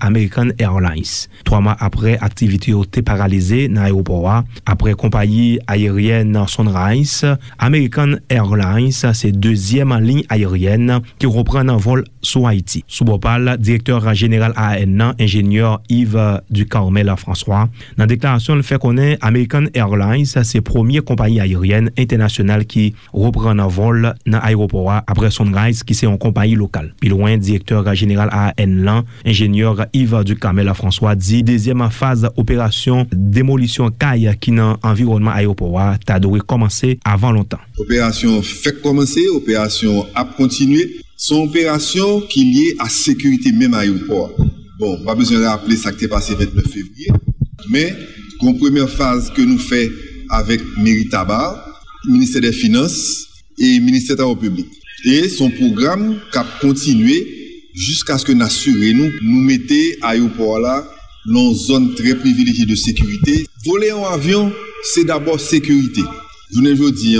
American Airlines. 3 mois après, activité a été paralysée dans l'aéroport. Après compagnie aérienne Sunrise, American Airlines, c'est deuxième ligne aérienne qui reprend un vol sur Haïti. Sous Bopal, directeur général AN, ingénieur Yves Ducarmel François, dans la déclaration, il fait connaître American Airlines, c'est première compagnie aérienne internationale qui reprend un vol dans l'aéroport après Sunrise, qui c'est une compagnie locale. Puis loin, directeur général AN, ingénieur Yves Ducarmel François dit deuxième phase opération démolition caille qui dans environnement aéroport t'a dû commencer avant longtemps. Opération fait commencer, opération a continué, son opération qui est liée à sécurité même à l'aéroport. Bon, pas besoin de rappeler ça qui est passé le 29 février, mais une première phase que nous fait avec Méritabar, ministère des Finances et ministère de la République. Et son programme qui a continué jusqu'à ce que nous mettions l'aéroport là dans une zone très privilégiée de sécurité. Voler en avion, c'est d'abord sécurité. Je dis,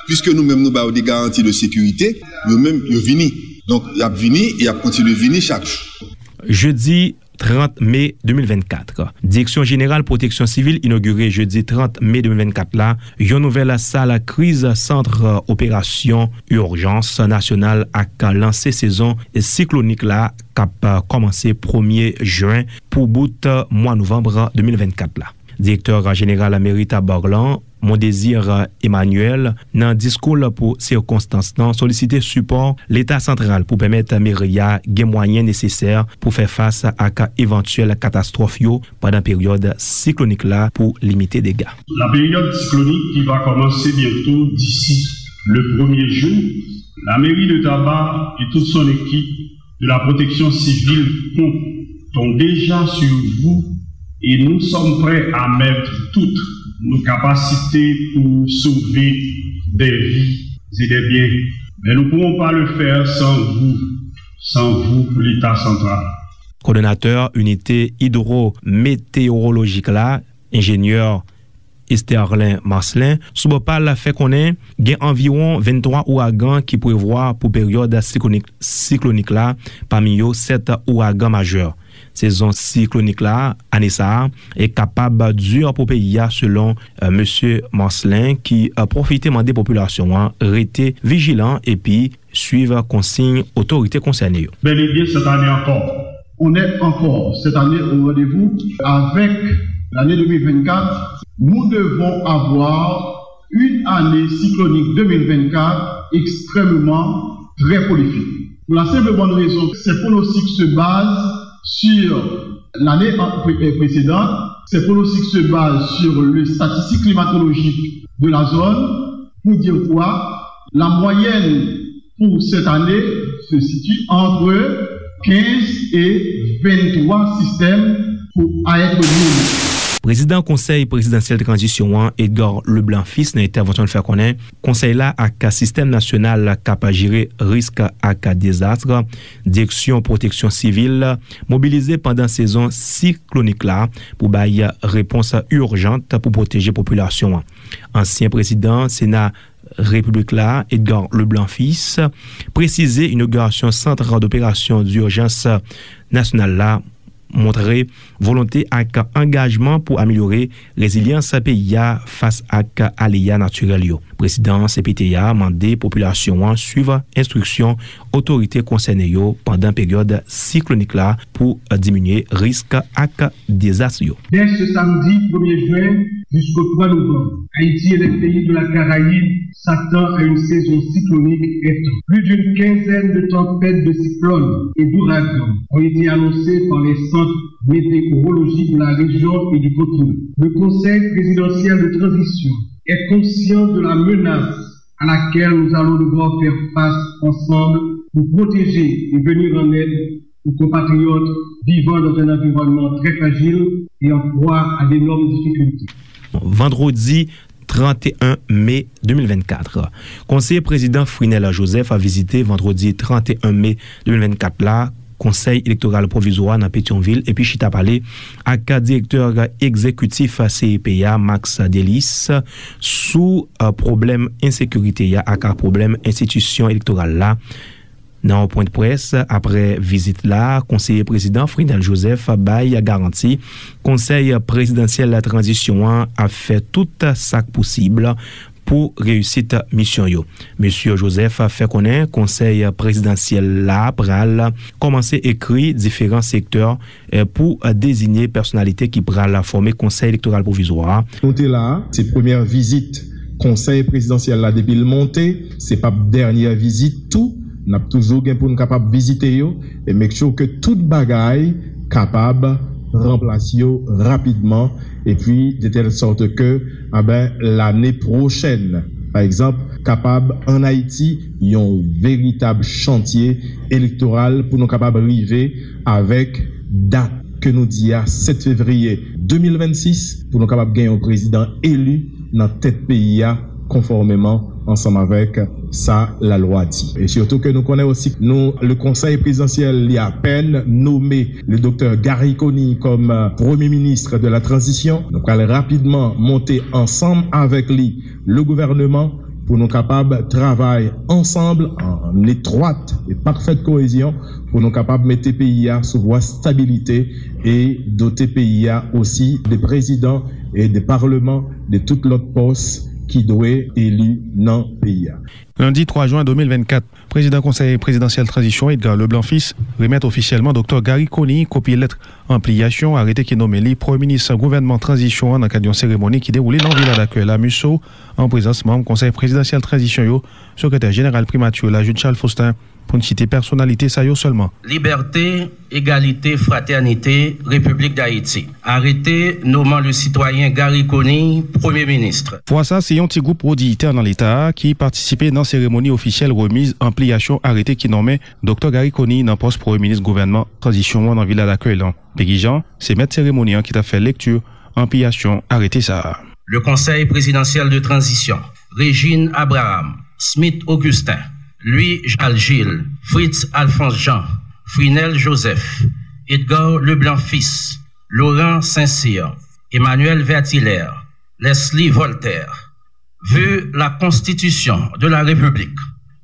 puisque nous-mêmes nous avons des garanties de sécurité, nous-mêmes nous venons. Donc, il y a venu et il y a continué de venir chaque jour. Jeudi 30 mai 2024. Direction générale protection civile inaugurée jeudi 30 mai 2024 là, une nouvelle salle crise centre opération urgence nationale a lancé saison cyclonique là cap commencé 1er juin pour bout mois novembre 2024 là. Directeur général Mérita Borlan Mon désir Emmanuel, dans discours pour circonstances, solliciter support l'État central pour permettre à Myria des moyens nécessaires pour faire face à éventuelle catastrophe pendant la période cyclonique là pour limiter les dégâts. La période cyclonique qui va commencer bientôt d'ici le 1er juin, la mairie de Tabar et toute son équipe de la protection civile comptent déjà sur vous et nous sommes prêts à mettre toutes nos capacités pour sauver des vies et des biens. Mais nous ne pourrons pas le faire sans vous, l'État central. Coordonnateur unité hydrométéorologique là, ingénieur Esterlin Marcelin, Soubopal fait connaître qu'il y a environ 23 ouragans qui prévoient pour période cyclonique là, parmi eux 7 ouragans majeurs. Saison cyclonique là, Anessa est capable dur pour pays selon monsieur Marcelin qui a profité des populations rester vigilant et puis suivre consignes autorités concernées. Bel et bien cette année encore. On est encore cette année au rendez-vous avec l'année 2024. Nous devons avoir une année cyclonique 2024 extrêmement très prolifique. Pour la simple bonne raison, ces pronostics se basent sur l'année précédente, ces pronostics se basent sur les statistiques climatologiques de la zone. Pour dire quoi, la moyenne pour cette année se situe entre 15 et 23 systèmes pour AF de Président Conseil présidentiel de transition Edgar Leblanc-Fils dans l'intervention de faire connaître Conseil là à système national capable de gérer risque à désastre, direction protection civile mobilisé pendant saison cyclonique là pour bailler réponse urgente pour protéger population. Ancien président Sénat République là, Edgar Leblanc-Fils, précisé inauguration centre d'opération d'urgence nationale là, montrer volonté et engagement pour améliorer résilience pays face à aléas naturels. Président CPTA a demandé population suivre instruction autorité concernées pendant période cyclonique là pour diminuer risque à désastre. Dès ce samedi 1er juin jusqu'au 3 novembre, Haïti et les pays de la Caraïbe s'attendent à une saison cyclonique étendue. Plus d'une quinzaine de tempêtes de cyclones et d'ouragans ont été annoncées par les centres météorologiques de la région et du continent. Le Conseil présidentiel de transition est conscient de la menace à laquelle nous allons devoir faire face ensemble pour protéger et venir en aide aux compatriotes vivant dans un environnement très fragile et en proie à d'énormes difficultés. Vendredi 31 mai 2024. Conseiller président Frinel Joseph a visité vendredi 31 mai 2024 là Conseil électoral provisoire dans Pétionville et puis Chita Palais avec directeur exécutif CEPA Max Delis sous problème insécurité avec problème institution électorale là Dans un point de presse, après visite là, conseiller président Frinel Joseph Baye a garanti conseil présidentiel de la transition a fait tout ça possible pour réussir mission yo. Monsieur Joseph a fait connaître conseil présidentiel là pral commencer écrire différents secteurs pour désigner personnalité qui pral former conseil électoral provisoire. Notez là, c'est première visite conseil présidentiel là depuis le monté, c'est pas dernière visite tout, n'a toujours gain pour nous capable visiter yo et make sure que toute bagaille capable remplacer yo rapidement et puis de telle sorte que l'année prochaine par exemple capable en Haïti y a un véritable chantier électoral pour nous capable arriver avec date que nous dit à 7 février 2026 pour nous capable gagner un président élu dans tête pays conformément ensemble avec ça la loi dit. Et surtout que nous connaissons aussi nous le conseil présidentiel il y a à peine nommé le docteur Gary Coney comme premier ministre de la transition. Donc allons rapidement monter ensemble avec lui le gouvernement pour nous capables de travailler ensemble en étroite et parfaite cohésion pour nous capables de mettre le pays sous voie stabilité et doter le pays aussi des présidents et des parlements de toutes l'autre postes qui doit élu dans le pays. Lundi 3 juin 2024, président conseil présidentiel transition Edgar Leblanc-Fils remet officiellement Dr Gary Coney copie lettre en pliation arrêté qui nommé le premier ministre gouvernement transition dans le cadre d'une cérémonie qui déroulait dans la ville d'accueil la Musso en présence membre conseil présidentiel transition secrétaire général primature la Jude Charles Faustin pour ne citer personnalité ça seulement. Liberté, égalité, fraternité, République d'Haïti. Arrêté nommant le citoyen Gary Coney premier ministre. Pour ça, c'est un petit groupe auditeurs dans l'État qui participait dans la cérémonie officielle remise en pliation arrêté qui nommait Dr Gary Coney dans poste premier ministre gouvernement transition dans la ville d'accueil. Peggy Jean, c'est maître cérémonie qui t'a fait lecture en pliation arrêté ça. Le conseil présidentiel de transition, Régine Abraham, Smith Augustin, Louis Jalles Gilles, Fritz Alphonse Jean, Frinel Joseph, Edgar Leblanc-Fils, Laurent Saint-Cyr, Emmanuel Vertiller, Leslie Voltaire. Vu la Constitution de la République,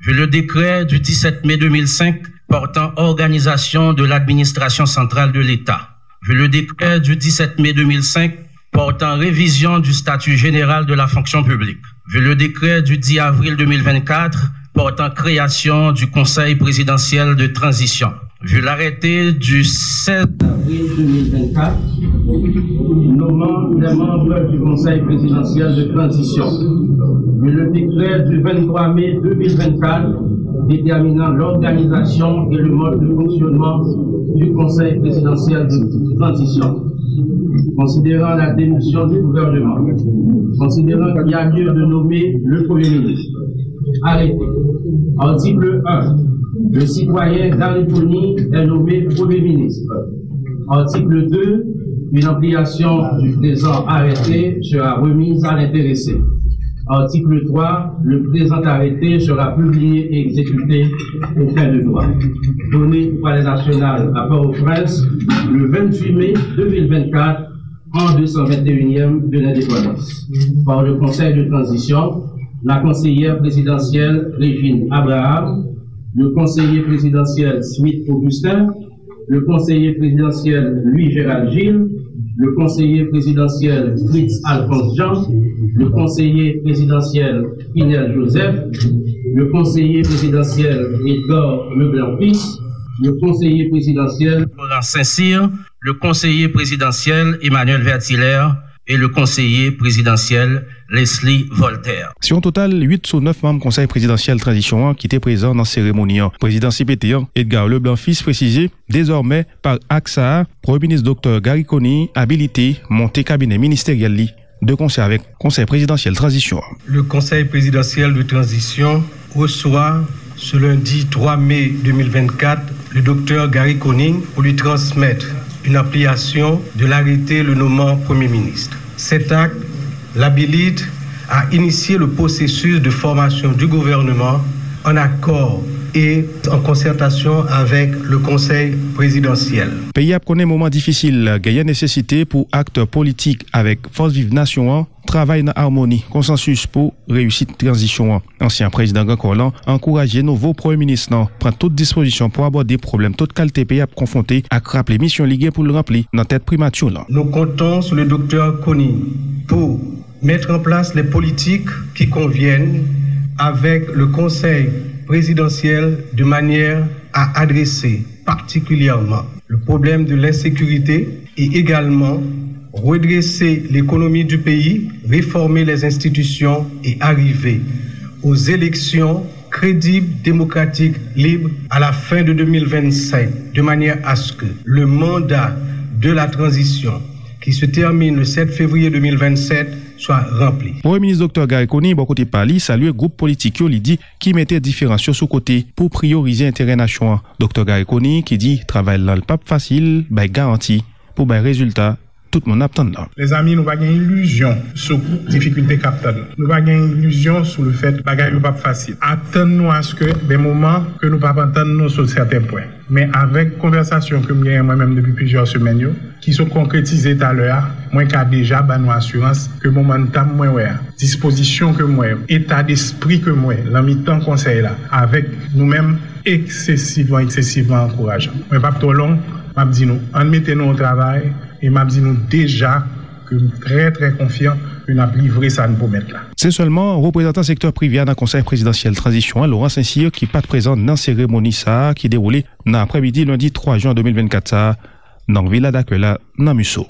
vu le décret du 17 mai 2005 portant organisation de l'administration centrale de l'État, vu le décret du 17 mai 2005 portant révision du statut général de la fonction publique, vu le décret du 10 avril 2024 portant création du Conseil présidentiel de transition, vu l'arrêté du 16 avril 2024 nommant les membres du Conseil présidentiel de transition, vu le décret du 23 mai 2024 déterminant l'organisation et le mode de fonctionnement du Conseil présidentiel de transition, considérant la démission du gouvernement, considérant qu'il y a lieu de nommer le Premier ministre. Arrêté. Article 1. Le citoyen Gary Coney est nommé Premier ministre. Article 2. Une ampliation du présent arrêté sera remise à l'intéressé. Article 3. Le présent arrêté sera publié et exécuté au fin de droit. Donné au Palais national à Port-au-Prince le 28 mai 2024 en 221e de l'indépendance. Par le Conseil de transition, la conseillère présidentielle Régine Abraham, le conseiller présidentiel Smith Augustin, le conseiller présidentiel Louis Gérald Gilles, le conseiller présidentiel Fritz Alphonse Jean, le conseiller présidentiel Frinel Joseph, le conseiller présidentiel Edgar Leblanc-Fils, le conseiller présidentiel Laurent Saint-Cyr, le conseiller présidentiel Emmanuel Vertiller et le conseiller présidentiel Leslie Voltaire. Si au total, 8 sur 9 membres conseil présidentiel transition qui étaient présents dans la cérémonie. Président CPT, Edgar Leblanc-Fils précisé, désormais par AXA, Premier ministre Dr Gary Coney, habilité, monté cabinet ministériel de concert avec conseil présidentiel transition. Le conseil présidentiel de transition reçoit ce lundi 3 mai 2024 le docteur Gary Coney pour lui transmettre une application de l'arrêté le nommant Premier ministre. Cet acte l'habilite à initier le processus de formation du gouvernement en accord et en concertation avec le Conseil présidentiel. Pays a connu un moment difficile, il y a nécessité pour acteurs politiques avec force vive nation travail dans harmonie, consensus pour réussite transition. Ancien président Gancolan a encouragé nouveau premier ministre prendre toute disposition pour aborder des problèmes toute qualité pays à confronter à rappeler mission liguée pour le remplir dans tête primature. Nous comptons sur le docteur Koning pour mettre en place les politiques qui conviennent avec le Conseil présidentiel de manière à adresser particulièrement le problème de l'insécurité et également redresser l'économie du pays, réformer les institutions et arriver aux élections crédibles, démocratiques, libres à la fin de 2025, de manière à ce que le mandat de la transition qui se termine le 7 février 2027 soit rempli. Premier ministre Dr Gary Koning, bon côté Pali, salue le groupe politique qui dit qui mettait différenciation sous côté pour prioriser l'intérêt national. Dr Gary Koning qui dit travail là le pas facile, bah garanti pour bah résultat. Tout le monde attend là. Les amis, nous n'avons pas d'illusion sur les difficultés capitales. Nous n'avons pas d'illusion sur le fait que ce n'est pas facile. Attendons à ce que des moments que nous ne pouvons pas entendre sur certains points. Mais avec conversation que nous avons moi-même depuis plusieurs semaines, qui sont concrétisées tout à l'heure, moi qui a déjà nous assurance que momentum moi disposition que moi, état d'esprit que moi, l'ami-temps conseil là, avec nous-mêmes excessivement encourageant. Mais pas trop long, m'a dit nous, en mettez-nous au travail. Et m'a dit nous déjà que nous sommes très confiants que nous avons livré ça pour mettre là. C'est seulement représentant secteur privé dans le Conseil présidentiel transition, Laurent Saint-Cyr, qui n'est pas présent dans la cérémonie ça, qui est déroulée dans l'après-midi lundi 3 juin 2024 dans la villa d'accueil dans Musso.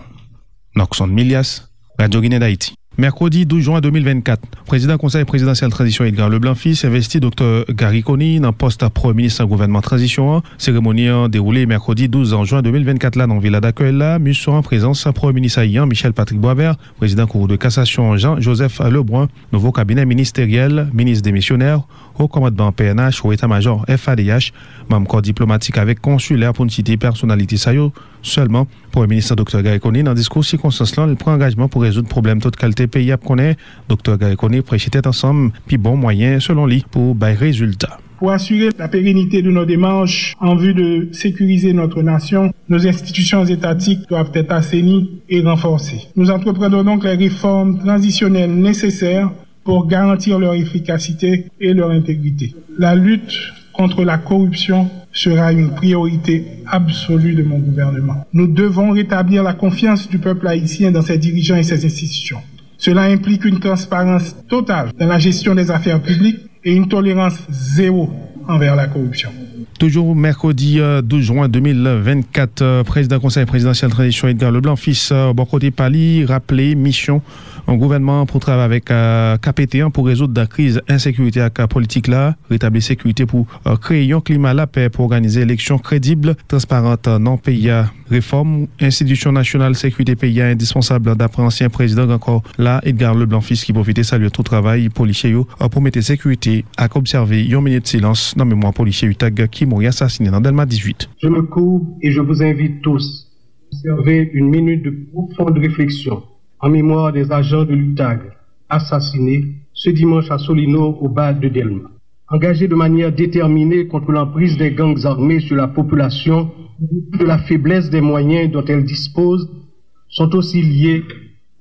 Noxon Milias, Radio Guinée d'Haïti. Mercredi 12 juin 2024, président Conseil présidentiel transition Edgar Leblanc-Fils investit Dr Gary Koning dans poste premier ministre gouvernement transition. Cérémonie déroulée mercredi 12 juin 2024 là dans la villa d'accueil là, Musso en présence premier ministre haïtien Michel Patrick Boisvert, président Cour de cassation Jean-Joseph Lebrun, nouveau cabinet ministériel, ministre démissionnaire, haut commandement PNH, au état-major FADH, membre corps diplomatique avec consulaire pour une citer personnalité saillot. Seulement, pour le ministre Dr Gary Koning, dans le discours circonstance là, il prend engagement pour résoudre le problème de qualité pays à connaître. Dr Gary Koning prêche tête ensemble, puis bon moyen selon lui pour bailler résultat. Pour assurer la pérennité de nos démarches en vue de sécuriser notre nation, nos institutions étatiques doivent être assainies et renforcées. Nous entreprenons donc les réformes transitionnelles nécessaires pour garantir leur efficacité et leur intégrité. La lutte contre la corruption sera une priorité absolue de mon gouvernement. Nous devons rétablir la confiance du peuple haïtien dans ses dirigeants et ses institutions. Cela implique une transparence totale dans la gestion des affaires publiques et une tolérance zéro envers la corruption. Toujours mercredi 12 juin 2024, président Conseil présidentiel transition Edgar Leblanc-Fils, bon côté Pali, rappelé mission en gouvernement pour travailler avec KPT1 pour résoudre la crise insécurité avec la politique là, rétablir sécurité pour créer un climat la paix pour organiser élections crédibles, transparentes dans le pays, réforme, institution nationale sécurité pays indispensable d'après ancien président encore là, Edgar Leblanc-Fils qui profite saluer tout travail policier pour mettre sécurité à observer une minute de silence dans mémoire policier UTAG qui mourit assassiné dans Delma 18. Je me courbe et je vous invite tous à observer une minute de profonde réflexion en mémoire des agents de l'UTAG assassinés ce dimanche à Solino au bas de Delma. Engagés de manière déterminée contre l'emprise des gangs armés sur la population, de la faiblesse des moyens dont elles disposent, sont aussi liés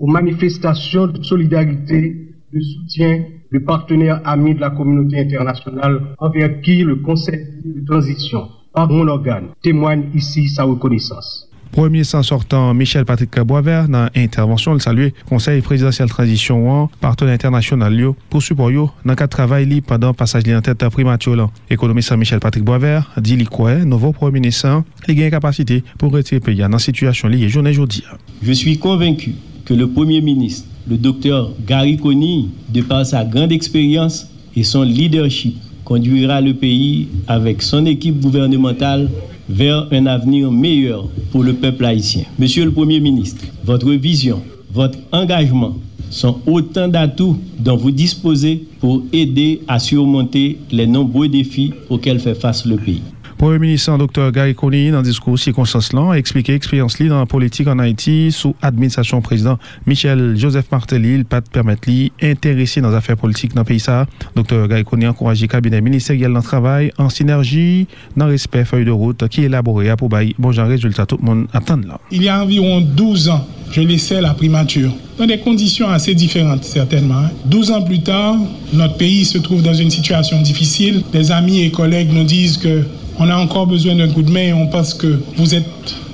aux manifestations de solidarité, de soutien, de partenaires amis de la communauté internationale envers qui le Conseil de transition, par mon organe, témoigne ici sa reconnaissance. Premier ministre sortant Michel Patrick Boisvert dans l'intervention, il salue Conseil présidentiel transition partenaire international pour support dans le cadre de travail pendant le passage en tête primature. Économiste Michel Patrick Boisvert dit qu'il croit nouveau premier ministre il a une capacité pour retirer le pays dans la situation liée journée aujourd'hui. Je suis convaincu que le premier ministre, le docteur Gary Koning, de par sa grande expérience et son leadership, conduira le pays avec son équipe gouvernementale vers un avenir meilleur pour le peuple haïtien. Monsieur le Premier ministre, votre vision, votre engagement sont autant d'atouts dont vous disposez pour aider à surmonter les nombreux défis auxquels fait face le pays. Premier ministre Dr Gary Koning, dans le discours circonstance là, a expliqué l'expérience dans la politique en Haïti sous administration président Michel Joseph Martelly, il pas permettre lui intéresser dans les affaires politiques dans le pays ça. Dr Gary Koning a encouragé le cabinet ministériel dans le travail en synergie, dans le respect feuille de route qui est élaboré pour bailler bon genre résultat tout le monde attend là. Il y a environ 12 ans, je laissais la primature dans des conditions assez différentes certainement. 12 ans plus tard, notre pays se trouve dans une situation difficile. Des amis et collègues nous disent qu'on a encore besoin d'un coup de main et on pense que vous êtes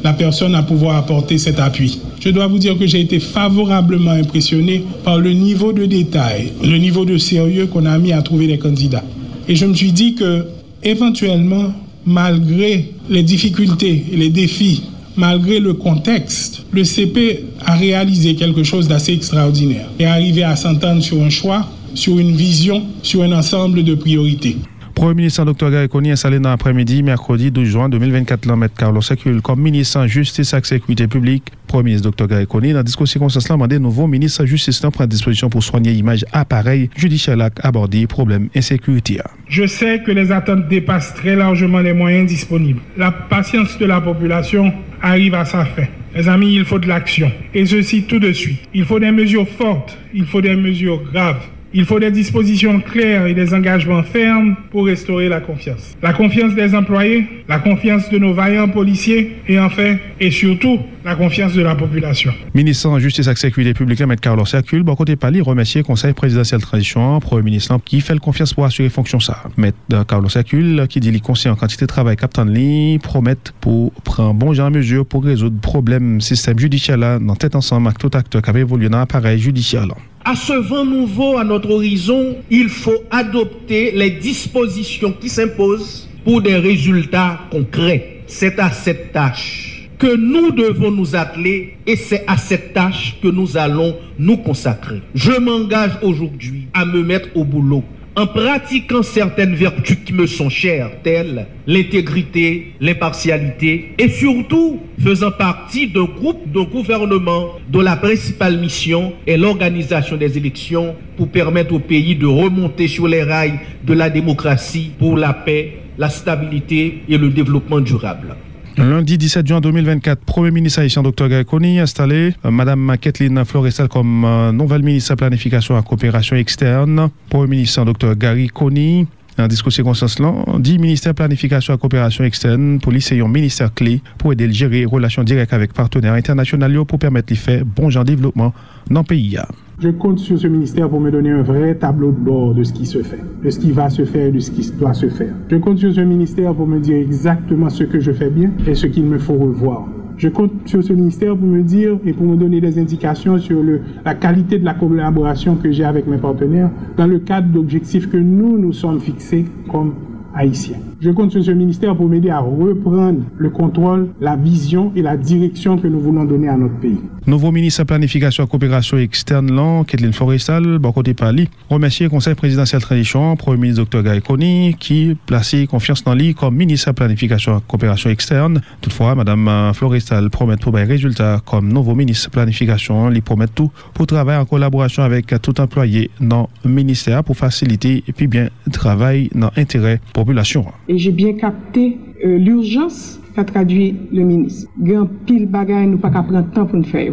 la personne à pouvoir apporter cet appui. Je dois vous dire que j'ai été favorablement impressionné par le niveau de détail, le niveau de sérieux qu'on a mis à trouver les candidats. Et je me suis dit que, éventuellement, malgré les difficultés et les défis, malgré le contexte, le CP a réalisé quelque chose d'assez extraordinaire et arrivé à s'entendre sur un choix, sur une vision, sur un ensemble de priorités. Premier ministre Dr. Gary Coney installé dans l'après-midi, mercredi 12 juin 2024, M. Carlos Secul comme ministre en justice et sécurité publique. Premier ministre Dr. Gary Coney, dans le discours circonstance, a demandé nouveau ministre de justice prendre disposition pour soigner l'image appareil judiciaire et aborder problème insécurité. Je sais que les attentes dépassent très largement les moyens disponibles. La patience de la population arrive à sa fin. Les amis, il faut de l'action. Et ceci tout de suite. Il faut des mesures fortes, il faut des mesures graves. Il faut des dispositions claires et des engagements fermes pour restaurer la confiance. La confiance des employés, la confiance de nos vaillants policiers et enfin, et surtout, la confiance de la population. Ministre en justice et sécurité publique, M. Carlos Secul, bon côté Pali, remercier le Conseil présidentiel transition, Premier ministre qui fait le confiance pour assurer fonction ça. M. Carlos Secul, qui dit qu'il conscient en quantité de travail Captain Lee, promet pour prendre bon genre de mesures pour résoudre le problème système judiciaire là, dans tête ensemble avec tout acteur qui avait évolué dans l'appareil judiciaire là. À ce vent nouveau à notre horizon, il faut adopter les dispositions qui s'imposent pour des résultats concrets. C'est à cette tâche que nous devons nous atteler et c'est à cette tâche que nous allons nous consacrer. Je m'engage aujourd'hui à me mettre au boulot en pratiquant certaines vertus qui me sont chères, telles l'intégrité, l'impartialité et surtout faisant partie d'un groupe, d'un gouvernement dont la principale mission est l'organisation des élections pour permettre au pays de remonter sur les rails de la démocratie pour la paix, la stabilité et le développement durable. Lundi 17 juin 2024, Premier ministre haïtien Dr. Gary Coney installé Mme Kathleen Florestal comme nouvelle ministre de planification et coopération externe. Premier ministre Dr. Gary Coney, en discours circonstance là, dit ministère de planification et coopération externe pour lycée un ministère clé pour aider à gérer les relations directes avec partenaires internationaux pour permettre de faire bon genre de développement dans le pays. Je compte sur ce ministère pour me donner un vrai tableau de bord de ce qui se fait, de ce qui va se faire et de ce qui doit se faire. Je compte sur ce ministère pour me dire exactement ce que je fais bien et ce qu'il me faut revoir. Je compte sur ce ministère pour me dire et pour me donner des indications sur la qualité de la collaboration que j'ai avec mes partenaires dans le cadre d'objectifs que nous sommes fixés comme haïtiens. Je compte sur ce ministère pour m'aider à reprendre le contrôle, la vision et la direction que nous voulons donner à notre pays. Nouveau ministre de planification et coopération externe, Kathleen Florestal, bon côté Pali, remercier le Conseil présidentiel transition, Premier ministre Dr. Gary Coney, qui place confiance dans lui comme ministre de planification et coopération externe. Toutefois, Mme Florestal promet pour des résultats comme nouveau ministre de planification, lui promet tout pour travailler en collaboration avec tout employé dans le ministère pour faciliter et puis bien travail dans l'intérêt population. Et j'ai bien capté l'urgence qu'a traduit le ministre. Grand pile bagaille nous pas qu'à prendre temps pour nous faire.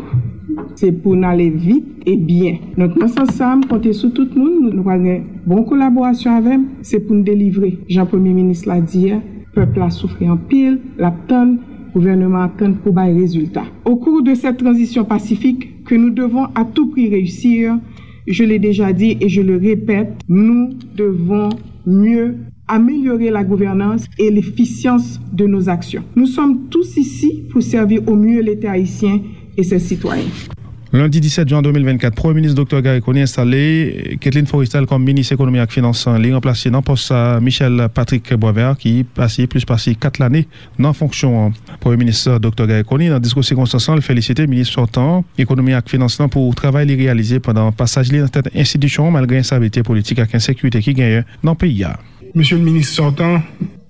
C'est pour nous aller vite et bien. Donc ensemble compter sur tout le monde, nous avons une bonne collaboration avec, c'est pour nous délivrer. Jean Premier ministre l'a dit, peuple a souffert en pile, l'abtonne, gouvernement attend pour des résultats. Au cours de cette transition pacifique que nous devons à tout prix réussir, je l'ai déjà dit et je le répète, nous devons mieux améliorer la gouvernance et l'efficience de nos actions. Nous sommes tous ici pour servir au mieux l'État haïtien et ses citoyens. Lundi 17 juin 2024, Premier ministre Dr. Gary Coney installé Kathleen Florestal comme ministre économie et finance. Il remplacé dans poste Michel Patrick Boisvert qui passé 4 années dans fonction. Premier ministre Dr. Gary Coney dans discours circonstance, il félicité le ministre sortant économie et finance pour le travail réalisé pendant le passage dans cette institution malgré l'instabilité politique et l'insécurité qui gagne dans le pays. Monsieur le ministre sortant,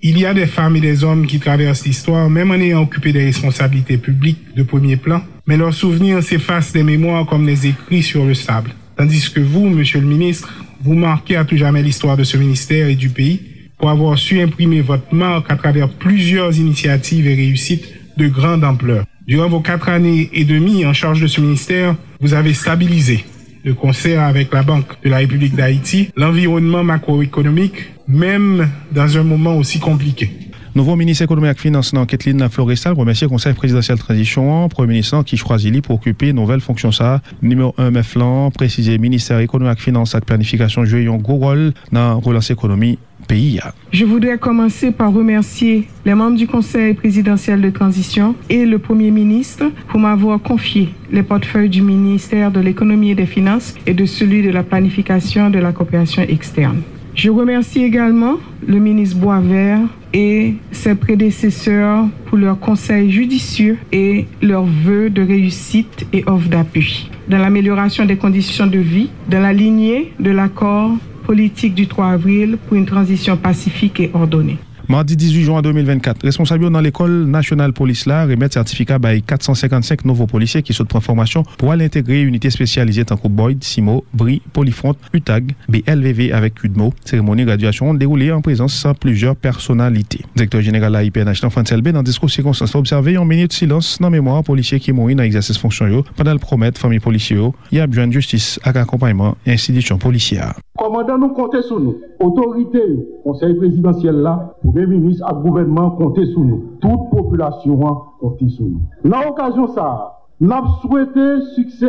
il y a des femmes et des hommes qui traversent l'histoire, même en ayant occupé des responsabilités publiques de premier plan, mais leurs souvenirs s'effacent des mémoires comme les écrits sur le sable. Tandis que vous, monsieur le ministre, vous marquez à tout jamais l'histoire de ce ministère et du pays pour avoir su imprimer votre marque à travers plusieurs initiatives et réussites de grande ampleur. Durant vos 4 années et demie en charge de ce ministère, vous avez stabilisé, de concert avec la Banque de la République d'Haïti, l'environnement macroéconomique, même dans un moment aussi compliqué. Nouveau ministre économie et finance, Kathleen Florestal, remercie le Conseil présidentiel transition, Premier ministre qui choisit pour occuper nouvelle fonction ça. Numéro 1, MEFLAN, précisé ministère économie et finance et planification jouer un gros rôle dans relance économie pays. Je voudrais commencer par remercier les membres du Conseil présidentiel de transition et le Premier ministre pour m'avoir confié les portefeuilles du ministère de l'économie et des finances et de celui de la planification de la coopération externe. Je remercie également le ministre Boisvert et ses prédécesseurs pour leurs conseils judicieux et leurs vœux de réussite et offres d'appui dans l'amélioration des conditions de vie, dans la lignée de l'accord politique du 3 avril pour une transition pacifique et ordonnée. Mardi 18 juin 2024, responsable dans l'école nationale police là remettre certificat by 455 nouveaux policiers qui sont de formation pour aller intégrer unité spécialisée tant que Boyd, Simo, Bri, Polyfront, UTAG, BLVV avec UDMO. Cérémonie de graduation déroulée en présence de plusieurs personnalités. Directeur général de l'IPNH François LB dans discours circonstance observé en minute de silence dans mémoire policiers qui mourent dans l'exercice fonction pendant le promettre famille policier y a besoin de justice avec accompagnement et institutions policières. Commandant nous comptez sur nous, autorité, conseil présidentiel là, premier ministre et gouvernement comptez sur nous, toute population comptez sur nous. Dans l'occasion ça, nous avons souhaité succès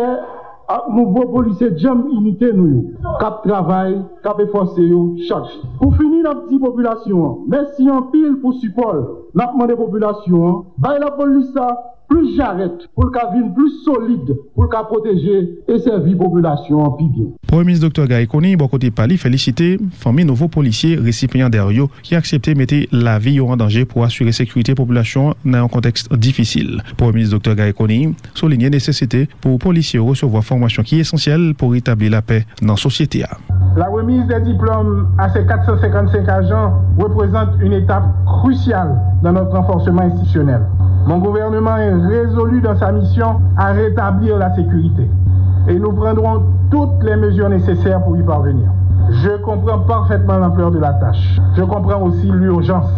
à nouveaux policiers jam unité nous, cap travail, cap efforcé chaque jour. Pour finir notre petite population, merci en pile pour support. Nous avons demandé population, la police plus j'arrête pour qu'elle vienne plus solide pour qu'elle protéger et servir la population en plus bien. Premier ministre Dr. Gary Coney, bon côté Pali, félicité famille nouveaux policiers récipiendaires qui accepté mettre la vie en danger pour assurer la sécurité de la population dans un contexte difficile. Premier ministre Dr. Gary Coney souligne la nécessité pour les policiers recevoir formation qui est essentielle pour rétablir la paix dans la société. La remise des diplômes à ces 455 agents représente une étape cruciale dans notre renforcement institutionnel. Mon gouvernement est résolu dans sa mission à rétablir la sécurité et nous prendrons toutes les mesures nécessaires pour y parvenir. Je comprends parfaitement l'ampleur de la tâche. Je comprends aussi l'urgence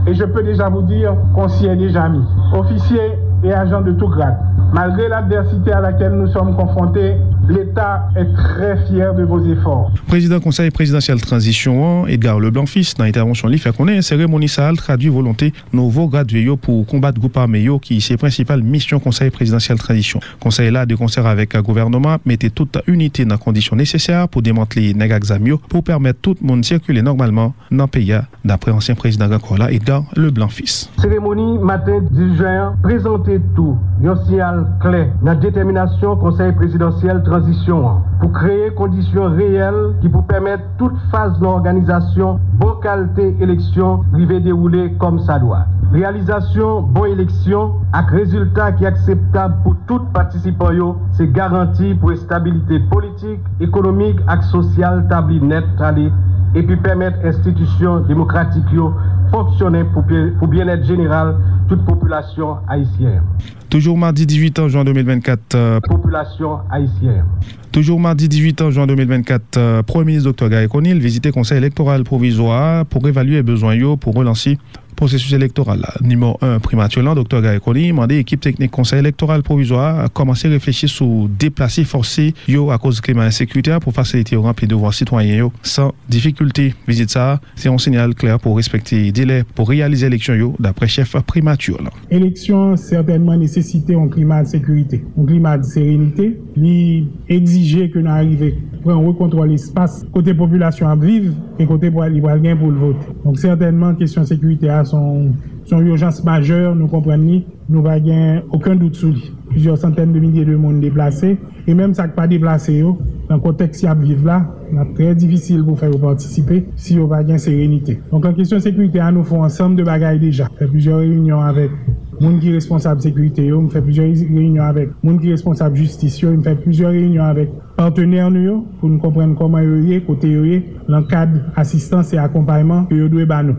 et je peux déjà vous dire qu'on s'y est déjà mis. Officiers et agents de tout grade, malgré l'adversité à laquelle nous sommes confrontés, l'État est très fier de vos efforts. Président Conseil présidentiel transition, Edgar Leblanc-Fils, dans l'intervention, il fait qu'on ait une cérémonie sale traduit volonté nouveau gradué pour combattre groupe armé qui c'est principale mission Conseil présidentiel transition. Conseil là de concert avec le gouvernement mettez toute unité dans les conditions nécessaires pour démanteler les examio pour permettre tout le monde de circuler normalement dans le pays d'après ancien président Gancola Edgar Leblanc-Fils. Cérémonie matin 10 juin présenter tout un signal clair dans la détermination Conseil présidentiel transition pour créer conditions réelles qui pour permettre toute phase de l'organisation, bonne qualité élection, river dérouler comme ça doit. Réalisation, bonne élection, avec résultat qui est acceptable pour tout participant, c'est garanti pour une stabilité politique, économique et sociale tabli net et puis permettre institutions démocratiques fonctionner pour bien-être général toute population haïtienne. Toujours mardi 18 juin 2024. Population haïtienne. Toujours mardi 18 juin 2024, Premier ministre Dr. Gary Coney visité le Conseil électoral provisoire pour évaluer les besoins pour relancer processus électoral. Numéro 1, primaturant, Dr. Gary Coney, demandé l'équipe technique Conseil électoral provisoire à commencer à réfléchir sur déplacer forcé à cause du climat insécuritaire pour faciliter le rempli de devoirs citoyens sans difficulté. Visite ça, c'est un signal clair pour respecter les délais pour réaliser l'élection d'après chef primaturant. Élection certainement nécessité un climat de sécurité, un climat de sérénité, qui exigeait que nous arrivions pour recontrôler l'espace côté population à vivre et côté pour aller pour le vote. Donc certainement question de sécurité sont urgence majeure, nous comprenons, nous n'avons aucun doute sur lui. Plusieurs centaines de milliers de monde déplacés, et même ça qui pas déplacé, dans le contexte qui a vivre là, c'est très difficile pour faire participer si on n'a pas de sérénité. Donc en question de sécurité, nous faisons ensemble de bagailles déjà. On fait plusieurs réunions avec les gens qui sont responsables de sécurité, on fait plusieurs réunions avec les gens qui sont responsables de justice, on fait plusieurs réunions avec partenaires nous pour nous comprendre comment ils sont, côté ils sont, l'encadre, assistance et accompagnement que nous devons.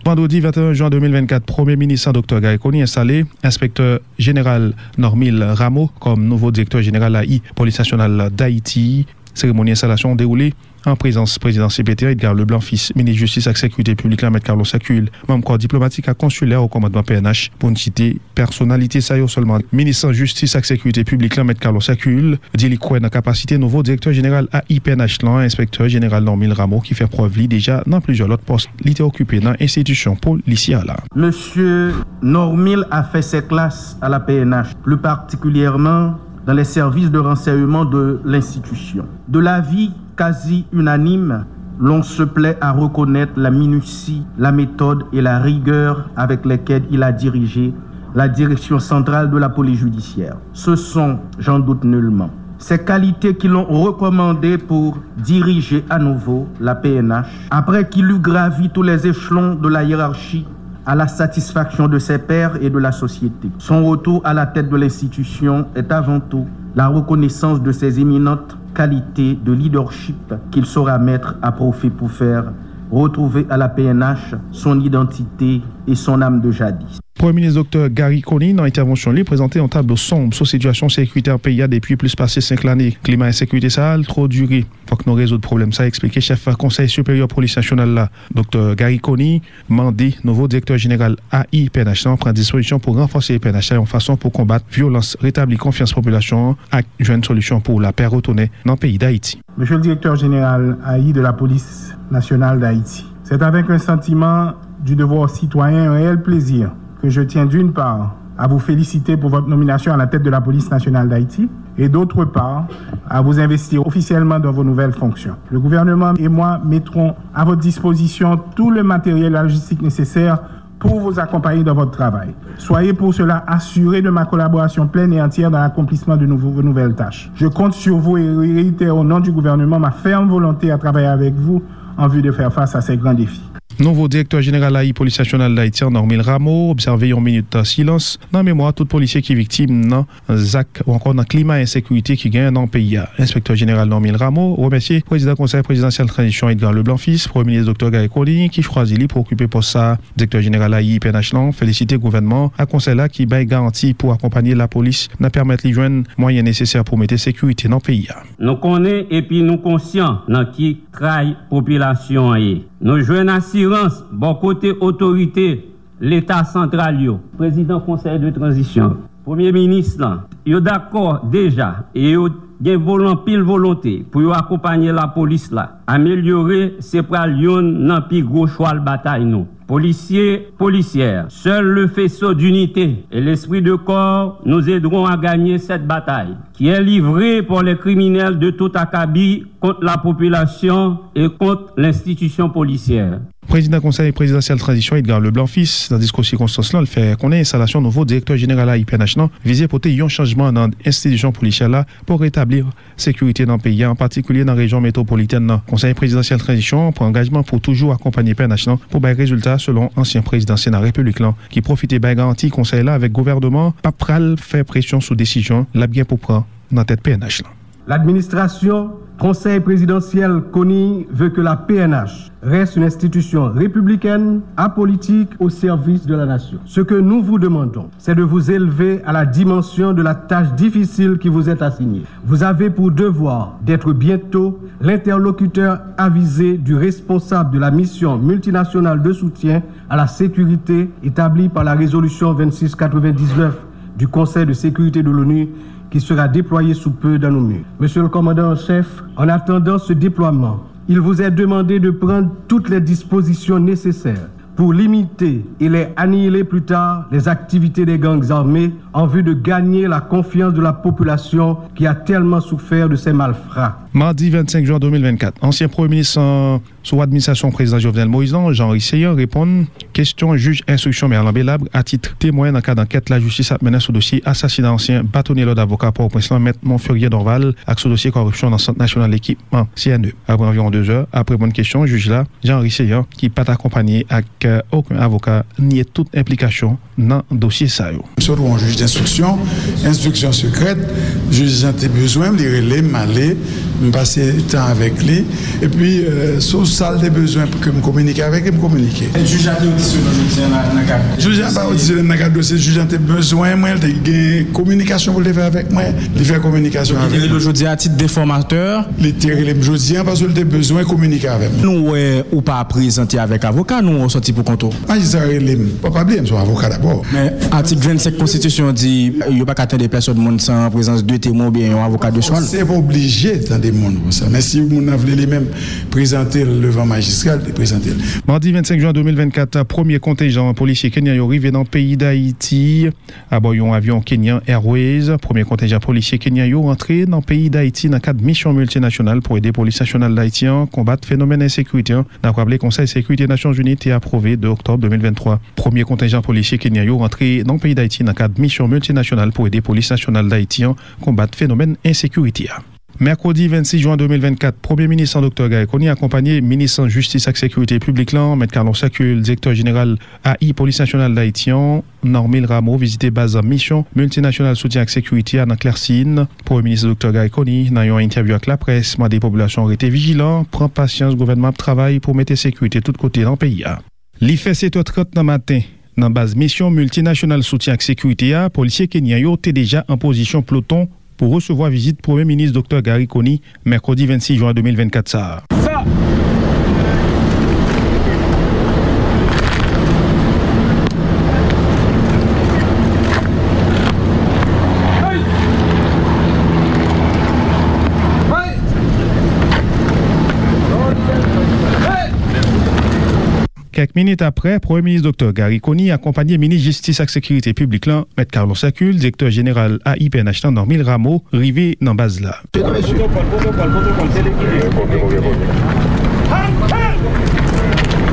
Vendredi 21 juin 2024, Premier ministre Dr. Gary Coney installé inspecteur général Normil Rameau comme nouveau directeur général de la Police nationale d'Haïti. Cérémonie d'installation déroulée en présence président CPT Edgar Leblanc-Fils, ministre Justice et Sécurité publique la maître Carlos Sakul, membre corps diplomatique et consulaire au commandement PNH, pour une citer personnalité ça seulement. Ministre Justice et Sécurité publique la maître Carlos Sakul, dit qu'il croit dans la capacité nouveau directeur général AI PNH inspecteur général Normil Rameau qui fait preuve déjà dans plusieurs autres postes il était occupé dans l'institution policière là. Monsieur Normil a fait ses classes à la PNH, plus particulièrement dans les services de renseignement de l'institution. De l'avis quasi unanime, l'on se plaît à reconnaître la minutie, la méthode et la rigueur avec lesquelles il a dirigé la direction centrale de la police judiciaire. Ce sont, j'en doute nullement, ces qualités qui l'ont recommandé pour diriger à nouveau la PNH, après qu'il eut gravi tous les échelons de la hiérarchie à la satisfaction de ses pairs et de la société. Son retour à la tête de l'institution est avant tout la reconnaissance de ses éminentes qualités de leadership qu'il saura mettre à profit pour faire retrouver à la PNH son identité et son âme de jadis. Premier ministre Dr Gary Coney, dans l'intervention, lui présenté un tableau sombre sur la situation sécuritaire pays depuis plus passé 5 années. Climat et sécurité, ça a trop duré. Faut que nous résoudre le problème. Ça a expliqué chef Conseil supérieur police nationale là. Dr Gary Coney, mandé nouveau directeur général AI PNH, prend disposition pour renforcer PNH en façon pour combattre violence, rétablir confiance population et jouer une solution pour la paix retournée dans le pays d'Haïti. Monsieur le directeur général AI de la police nationale d'Haïti, c'est avec un sentiment du devoir citoyen un réel plaisir que je tiens d'une part à vous féliciter pour votre nomination à la tête de la police nationale d'Haïti et d'autre part à vous investir officiellement dans vos nouvelles fonctions. Le gouvernement et moi mettrons à votre disposition tout le matériel et la logistique nécessaire pour vous accompagner dans votre travail. Soyez pour cela assurés de ma collaboration pleine et entière dans l'accomplissement de vos nouvelles tâches. Je compte sur vous et réitère au nom du gouvernement ma ferme volonté à travailler avec vous en vue de faire face à ces grands défis. Nouveau directeur général AI Police nationale d'Haïti, Normil Rameau, observé en minute de silence dans la mémoire tout policier qui est victime dans ZAC ou encore dans climat et insécurité qui gagne dans le pays. Inspecteur général Normil Rameau remercie président conseil présidentiel transition Edgar Leblanc-Fils, premier ministre Dr Gary Coney qui choisit lui pour occuper poste ça. Directeur général AI PNH félicité le gouvernement à conseil là qui baille garantie pour accompagner la police n'a permettre les joindre moyens nécessaires pour mettre sécurité dans le pays. Nous connaissons et puis nous conscients dans qui trahi population et nous jouons assurance bon côté autorité l'état central yo président conseil de transition premier ministre là yo d'accord déjà et yo gen pile volonté pour yo accompagner la police là améliorer ses pral yon nan pi gros choix bataille nous policiers, policières, seul le faisceau d'unité et l'esprit de corps nous aideront à gagner cette bataille qui est livrée par les criminels de tout acabit contre la population et contre l'institution policière. Président conseil présidentiel transition Edgar Leblanc-Fils, dans discours circonstance là, il fait qu'on ait installation nouveau directeur général à IPNH visé pour un changement dans l'institution policière là pour rétablir sécurité dans le pays, en particulier dans la région métropolitaine. Conseil présidentiel transition prend engagement pour toujours accompagner PNH pour des résultats selon ancien président Sénat République qui profitait de garantie conseil là avec gouvernement pas pral faire pression sous décision l'a bien pour prendre dans tête PNH là. L'administration Conseil présidentiel Coney veut que la PNH reste une institution républicaine, apolitique, au service de la nation. Ce que nous vous demandons, c'est de vous élever à la dimension de la tâche difficile qui vous est assignée. Vous avez pour devoir d'être bientôt l'interlocuteur avisé du responsable de la mission multinationale de soutien à la sécurité établie par la résolution 2699 du Conseil de sécurité de l'ONU qui sera déployé sous peu dans nos murs. Monsieur le commandant en chef, en attendant ce déploiement, il vous est demandé de prendre toutes les dispositions nécessaires pour limiter et les annihiler plus tard les activités des gangs armés en vue de gagner la confiance de la population qui a tellement souffert de ces malfrats. Mardi 25 juin 2024, ancien Premier ministre sous administration président Jovenel Moïse, Jean Risseyer, répond question juge instruction Merlin Bélabre à titre témoin dans le cas d'enquête la justice a mené sous dossier assassinat ancien bâtonnier d'avocat pour président Maître Montfurier d'Orval avec ce dossier corruption dans le Centre national d'équipement CNE. Après environ 2 heures, après bonne question, juge là, Jean Risseyer, qui pas accompagné avec aucun avocat ni toute implication dans le dossier ça. Sur un juge d'instruction, instruction secrète, juge a besoin de relais malais je passe temps avec lui. Et puis, sur ça, des besoins pour que je communique avec lui, je communique. Le juge a auditionné dans le cadre. Le juge n'a pas auditionné dans le cadre de dossier. Le juge a besoin, moi, de communication pour le faire avec moi, de faire communication avec moi. Aujourd'hui, à titre d'informateur, je parce qu'il a besoin de communiquer avec moi. Nous, ou pas présenté avec avocat, nous, on sorti pour contour. Magistrat, pas oublier, je suis avocat d'abord. Mais article 25 Constitution dit il n'y a pas qu'à des personnes monde sans présence de témoins ou bien un avocat de choix. C'est pas obligé dans des mondes comme ça. Mais si vous avez lui-même présenté devant magistrat, présenter. Mardi 25 juin 2024, premier contingent policier kenyan arrivé dans le pays d'Haïti à bord d'un avion Kenyan Airways. Premier contingent policier kenyan rentré dans le pays d'Haïti dans le cadre de mission multinationale pour aider la police nationale d'Haïti à combattre phénomène d'insécurité. D'après le Conseil de sécurité des Nations Unies et approuvé de octobre 2023. Premier contingent policier kenyan rentré dans le pays d'Haïti dans le cadre de mission multinationale pour aider la police nationale d'Haïti à combattre phénomène d'insécurité. Mercredi 26 juin 2024, Premier ministre Dr. Gary Coney accompagné ministre Justice et Sécurité publique, M. Carlos Sakul, directeur général AI Police nationale d'Haïti, Normil Rameau, visité base mission multinationale soutien et sécurité dans Claircine. Premier ministre Dr. Gary Coney, dans une interview avec la presse, m'a des populations ont été vigilants, prend patience, gouvernement travail pour mettre sécurité de tous côtés dans le pays. L'IFE 7h30 dans le matin. Dans base mission multinationale soutien et sécurité, policiers kenyans étaient déjà en position peloton pour recevoir visite Premier ministre Dr. Gary Coney mercredi 26 juin 2024. Ça. Quelques minutes après, Premier ministre Dr. Gary Coney accompagné ministre Justice et Sécurité publique, M. Carlos Sakul, directeur général AIPNH Normil Rameau, rivé dans base là.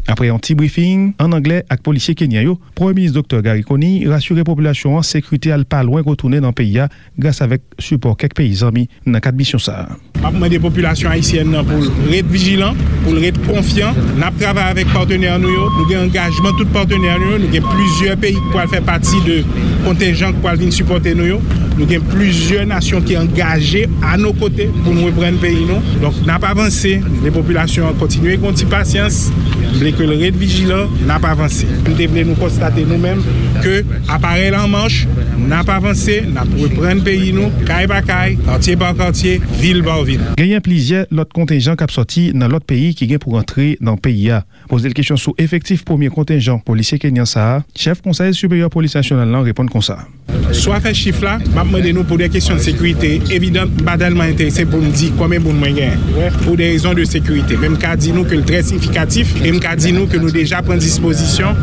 Après un petit briefing en anglais avec policiers kenyans, Premier ministre Dr. Gary Coney rassure la population en sécurité à pas loin retourner dans le pays grâce avec support quelques pays amis dans le cadre de mission ça. Je demande des populations haïtiennes pour être vigilants, pour être confiants. Nous travaillons avec partenaires, nous avons un engagement tous partenaires, nous avons plusieurs pays qui peuvent faire partie de contingents qui peuvent venir supporter nous. Nous avons plusieurs nations qui sont engagées à nos côtés pour nous reprendre le pays. Donc, nous n'avons pas avancé. Les populations continuent à avoir patience. Nous voulons que le être vigilant n'a pas avancé. Nous devons nous constater nous-mêmes que l'appareil en marche n'a pas avancé. Nous avons reprendre le pays, caille par caille, quartier par quartier, ville par ville. Il y a plusieurs autres contingents qui sont sortis dans l'autre pays qui viennent pour entrer dans le pays. Poser la question sur effectif premier contingent policier kenyan ça, chef conseil supérieur police nationale répond comme ça. Soit fait chiffre là, nous pour des questions de sécurité évidentes, pas tellement intéressé pour nous dire combien de moyens pour des raisons de sécurité. Même qu'à dit nous que le très significatif, même qu'à dit nous que nous déjà prenons disposition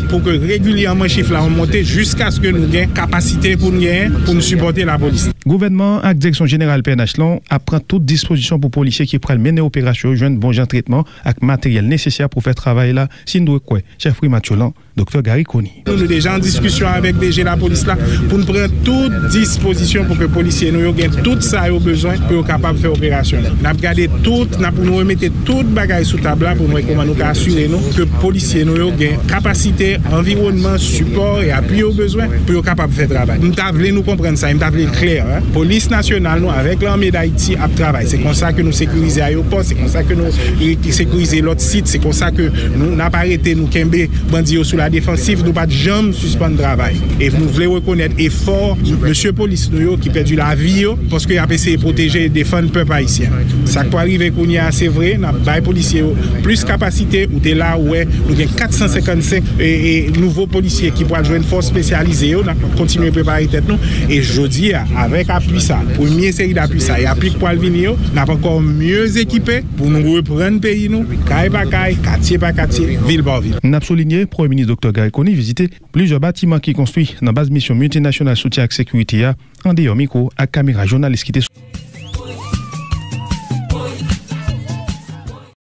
pour que régulièrement chiffre là on monte jusqu'à ce que nous ayons capacité pour nous supporter la police. Gouvernement et direction générale PNH apprend toute disposition pour policiers qui prennent mener opération, joindre bon genre de traitement avec matériel nécessaire pour faire travail là. Si nous quoi, chef Primatiolan, Dr. Gary Coney. Nous sommes déjà en discussion avec DG la police là pour nous prendre toute disposition pour que les policiers nous aient tout ça qu'ils ont besoin pour être capables de faire opération. Nous avons gardé tout, pour nous remettre toute bagaille sous table pour nous comment nous assurer que les policiers nous aient capacité, environnement, support et appui aux besoins pour être capables de faire travail. Nous voulons nous comprendre ça, nous voulons clair. Police nationale, nous, avec l'armée d'Haïti, à travail. C'est comme ça que nous sécurisons l'aéroport, c'est comme ça que nous sécurisons l'autre site, c'est comme ça que nous n'avons pas arrêté, nous kembe bandits sous la défensive, nous pas de jamais suspendre le travail. Et nous voulons reconnaître effort, monsieur police nous qui perdu la vie parce qu'il a essayé de protéger et défendre le peuple haïtien. Ça peut arriver qu'on y a, c'est vrai, nous avons des policiers plus capacité, ou là où nous avons 455 nouveaux policiers qui pourraient jouer une force spécialisée, nous continuons à préparer tête nous. Et je dis, avec appui ça, première série d'appui ça, et appui pour venir, nous avons encore mieux équipé pour nous reprendre le pays, caille par caille, quartier par quartier, ville par ville. Nous avons souligné, Premier ministre Dr. Gary Coney visité plusieurs bâtiments qui construits dans la base mission multinationale soutien et sécurité en dehors micro à caméra journaliste qui était